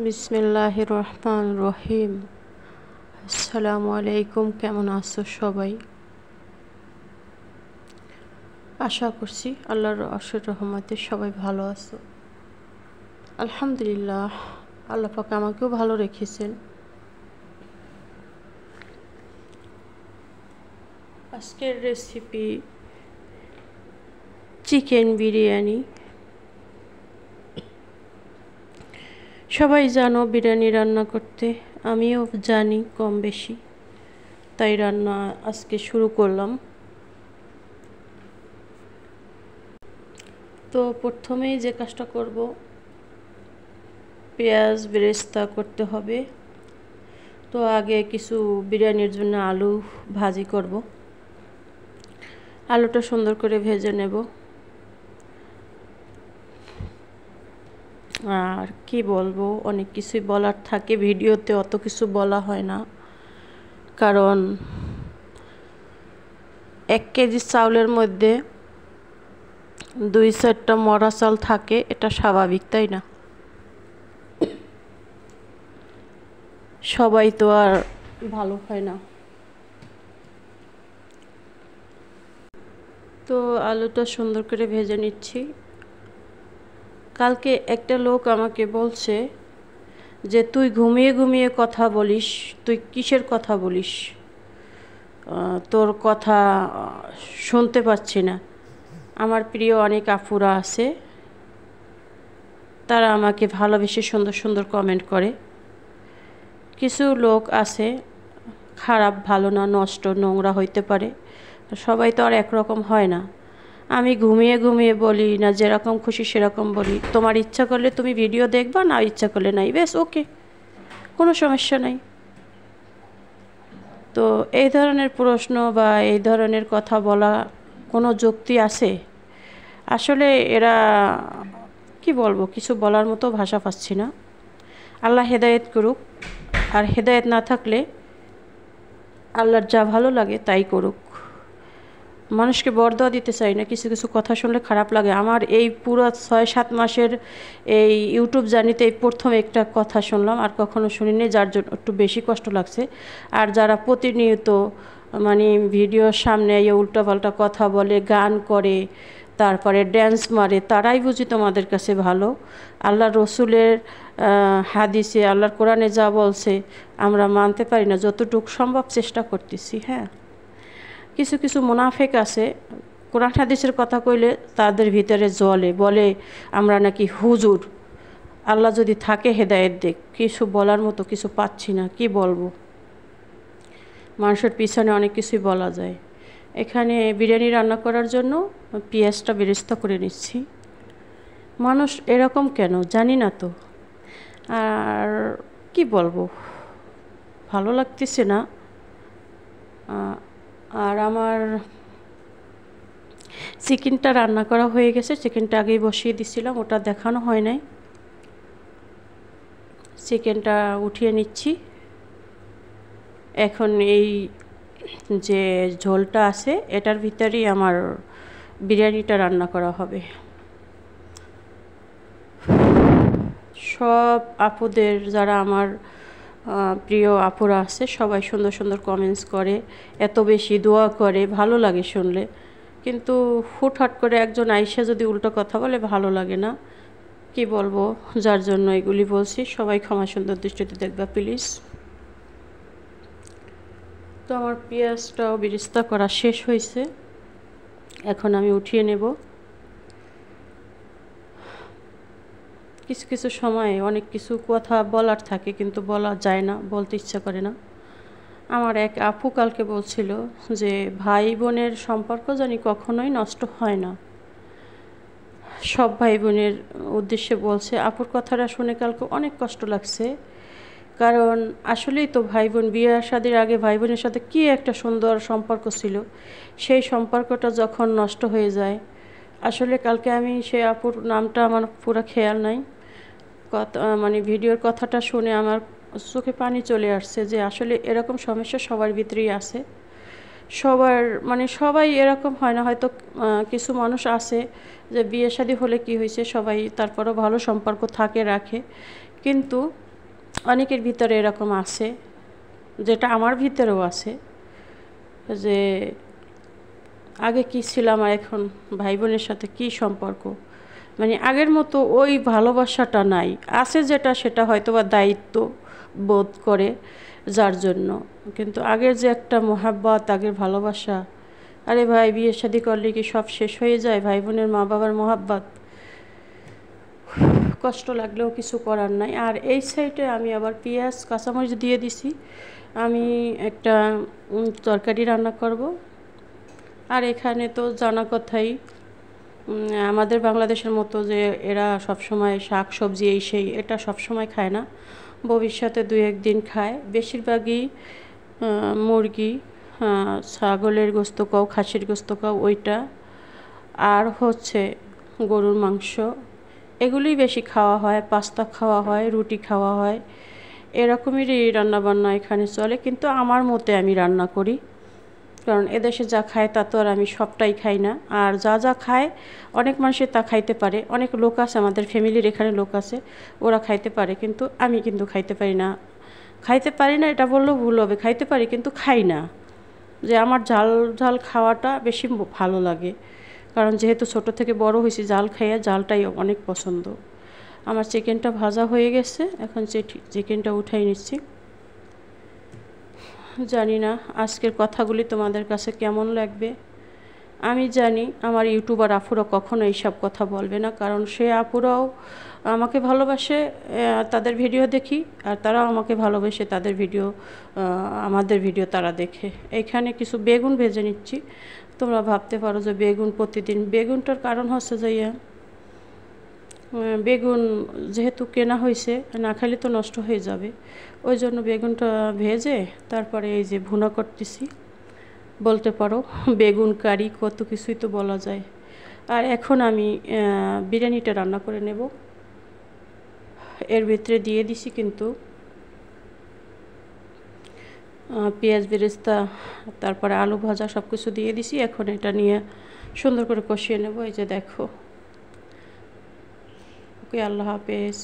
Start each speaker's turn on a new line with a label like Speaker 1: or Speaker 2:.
Speaker 1: বিসমিল্লাহির রহমানির রহিম। আসসালামু আলাইকুম। কেমন আছো সবাই? আশা করছি আল্লাহর অশেষ রহমতে সবাই ভালো আছো। আলহামদুলিল্লাহ, আল্লাহ পাক আমাকেও ভালো রেখেছেন। আজকের রেসিপি চিকেন বিরিয়ানি। সবাই জানো বিরিয়ানি রান্না করতে, আমিও জানি কম বেশি, তাই রান্না আজকে শুরু করলাম। তো প্রথমেই যে কাজটা করব, পেঁয়াজ বেরেস্তা করতে হবে। তো আগে কিছু বিরিয়ানির জন্য আলু ভাজি করব। আলুটা সুন্দর করে ভেজে নেব। আর কি বলবো, অনেক কিছুই বলার থাকে, ভিডিওতে অত কিছু বলা হয় না, কারণ 1 কেজি চাউলের মধ্যে 2-4টা মরা চাল থাকে, এটা স্বাভাবিক, তাই না? সবাই তো আর ভালো হয় না। তো আলুটা সুন্দর করে ভেজে নিচ্ছি। কালকে একটা লোক আমাকে বলছে যে তুই ঘুমিয়ে ঘুমিয়ে কথা বলিস, তুই কিসের কথা বলিস, তোর কথা শুনতে পাচ্ছি না। আমার প্রিয় অনেক আপুরা আছে, তারা আমাকে ভালোবেসে সুন্দর সুন্দর কমেন্ট করে। কিছু লোক আছে খারাপ, ভালো না, নষ্ট, নোংরা হইতে পারে, সবাই তো আর একরকম হয় না। আমি ঘুমিয়ে ঘুমিয়ে বলি না, যেরকম খুশি সেরকম বলি। তোমার ইচ্ছা করলে তুমি ভিডিও দেখবা, না ইচ্ছা করলে নাই, বেশ ওকে, কোনো সমস্যা নাই। তো এই ধরনের প্রশ্ন বা এই ধরনের কথা বলা কোনো যুক্তি আছে? আসলে এরা কি বলবো, কিছু বলার মতো ভাষা পাচ্ছি না। আল্লাহ হেদায়েত করুক, আর হেদায়েত না থাকলে আল্লাহর যা ভালো লাগে তাই করুক। মানুষকে বরদোয়া দিতে চাই না, কিছু কিছু কথা শুনলে খারাপ লাগে। আমার এই পুরো 6-7 মাসের এই ইউটিউব জার্নিতে এই প্রথম একটা কথা শুনলাম, আর কখনো শুনিনি, যার জন্য একটু বেশি কষ্ট লাগছে। আর যারা প্রতিনিয়ত মানে ভিডিওর সামনে এই উল্টাপাল্টা কথা বলে, গান করে, তারপরে ড্যান্স মারে, তারাই বুঝি তোমাদের কাছে ভালো। আল্লাহ রসুলের হাদিসে, আল্লাহর কোরআনে যা বলছে আমরা মানতে পারি না, যতটুকু সম্ভব চেষ্টা করতেছি। হ্যাঁ, কিছু কিছু মুনাফেক আছে, কোরআন হাদিসের কথা কইলে তাদের ভিতরে জ্বলে, বলে আমরা নাকি হুজুর। আল্লাহ যদি থাকে হেদায়েত দেখ, কিছু বলার মতো কিছু পাচ্ছি না, কি বলবো। মানুষের পিছনে অনেক কিছুই বলা যায়। এখানে বিরিয়ানি রান্না করার জন্য পেঁয়াজটা বেরেস্তা করে নিচ্ছি। মানুষ এরকম কেন জানি না তো, আর কি বলবো, ভালো লাগতেছে না। আর আমার চিকেনটা রান্না করা হয়ে গেছে, চিকেনটা আগেই বসিয়ে দিছিলাম, ওটা দেখানো হয় নাই। চিকেনটা উঠিয়ে নিচ্ছি। এখন এই যে ঝোলটা আছে এটার ভিতরেই আমার বিরিয়ানিটা রান্না করা হবে। সব আপুদের, যারা আমার প্রিয় আপুরা আছে, সবাই সুন্দর সুন্দর কমেন্টস করে, এত বেশি দোয়া করে, ভালো লাগে শুনলে। কিন্তু হুটহাট করে একজন আইসা যদি উল্টো কথা বলে, ভালো লাগে না, কি বলবো, যার জন্য এগুলি বলছি। সবাই ক্ষমা সুন্দর দৃষ্টিতে দেখবা প্লিজ। তো আমার পেঁয়াজটাও বেরেস্তা করা শেষ হয়েছে, এখন আমি উঠিয়ে নেব। কিছু কিছু সময়ে অনেক কিছু কথা বলার থাকে, কিন্তু বলা যায় না, বলতে ইচ্ছা করে না। আমার এক আপু কালকে বলছিল যে ভাই বোনের সম্পর্ক জানি কখনোই নষ্ট হয় না, সব ভাই বোনের উদ্দেশ্যে বলছে। আপুর কথাটা শুনে কালকে অনেক কষ্ট লাগছে, কারণ আসলেই তো ভাই বোন, বিয়ে শাদির আগে ভাই বোনের সাথে কী একটা সুন্দর সম্পর্ক ছিল, সেই সম্পর্কটা যখন নষ্ট হয়ে যায়। আসলে কালকে আমি সেই আপুর নামটা আমার পুরো খেয়াল নাই, মানে ভিডিওর কথাটা শুনে আমার চোখে পানি চলে আসছে, যে আসলে এরকম সমস্যা সবার ভিতরেই আছে। সবার মানে সবাই এরকম হয় না, হয়তো কিছু মানুষ আছে যে বিয়ে শাদী হলে কি হয়েছে, সবাই তারপরও ভালো সম্পর্ক থাকে, রাখে। কিন্তু অনেকের ভিতরে এরকম আছে, যেটা আমার ভিতরেও আছে, যে আগে কি ছিলাম আর এখন ভাই বোনের সাথে কি সম্পর্ক, মানে আগের মতো ওই ভালোবাসাটা নাই। আছে যেটা, সেটা হয়তো বা দায়িত্ব বোধ করে যার জন্য, কিন্তু আগের যে একটা মোহাব্বত, আগের ভালোবাসা, আরে ভাই বিয়ে শাদী করলে কি সব শেষ হয়ে যায়? ভাই বোনের মা বাবার মোহাব্বত, কষ্ট লাগলেও কিছু করার নাই। আর এই সাইডে আমি আবার পেঁয়াজ কাঁচামরিচ দিয়ে দিছি। আমি একটা তরকারি রান্না করব। আর এখানে তো জানা কথাই, আমাদের বাংলাদেশের মতো যে এরা সবসময় শাক সবজি এই সেই, এটা সবসময় খায় না, ভবিষ্যতে 2-1 দিন খায়। বেশিরভাগই মুরগি, ছাগলের গোস্ত কাও, খাসির গোস্ত কাও, ওইটা আর হচ্ছে গরুর মাংস, এগুলোই বেশি খাওয়া হয়। পাস্তা খাওয়া হয়, রুটি খাওয়া হয়, এরকমেরই রান্নাবান্না এখানে চলে। কিন্তু আমার মতে আমি রান্না করি, কারণ এদেশে যা খায় তা তো আর আমি সবটাই খাই না। আর যা যা খায় অনেক মানুষের তা খাইতে পারে, অনেক লোক আছে, আমাদের ফ্যামিলির এখানে লোক আছে, ওরা খাইতে পারে, কিন্তু আমি কিন্তু খাইতে পারি না। খাইতে পারি না এটা বললেও ভুল হবে, খাইতে পারি কিন্তু খাই না। যে আমার ঝাল ঝাল খাওয়াটা বেশি ভালো লাগে, কারণ যেহেতু ছোট থেকে বড় হয়েছি জাল খাইয়া, জালটাই অনেক পছন্দ। আমার চিকেনটা ভাজা হয়ে গেছে, এখন চিকেনটা উঠাই নিচ্ছি। জানি না আজকের কথাগুলি তোমাদের কাছে কেমন লাগবে। আমি জানি আমার ইউটিউবার আপুরা কখনো এইসব কথা বলবে না, কারণ সে আপুরাও আমাকে ভালোবাসে, তাদের ভিডিও দেখি, আর তারাও আমাকে ভালোবাসে, তাদের ভিডিও, আমাদের ভিডিও তারা দেখে। এইখানে কিছু বেগুন ভেজে নিচ্ছি। তোমরা ভাবতে পারো যে বেগুন প্রতিদিন, বেগুনটার কারণ হচ্ছে যে বেগুন যেহেতু কেনা হয়েছে, না খাইলে তো নষ্ট হয়ে যাবে, ওই জন্য বেগুনটা ভেজে তারপরে এই যে ভুনা করতেছি। বলতে পারো বেগুন কারি, কত কিছুই তো বলা যায়। আর এখন আমি বিরিয়ানিটা রান্না করে নেব। এর ভিতরে দিয়ে দিছি কিন্তু পেঁয়াজ বেরেস্তা, তারপরে আলু ভাজা সব কিছু দিয়ে দিছি। এখন এটা নিয়ে সুন্দর করে কষিয়ে নেব। এই যে দেখো। ওকে, আল্লাহ হাফেজ।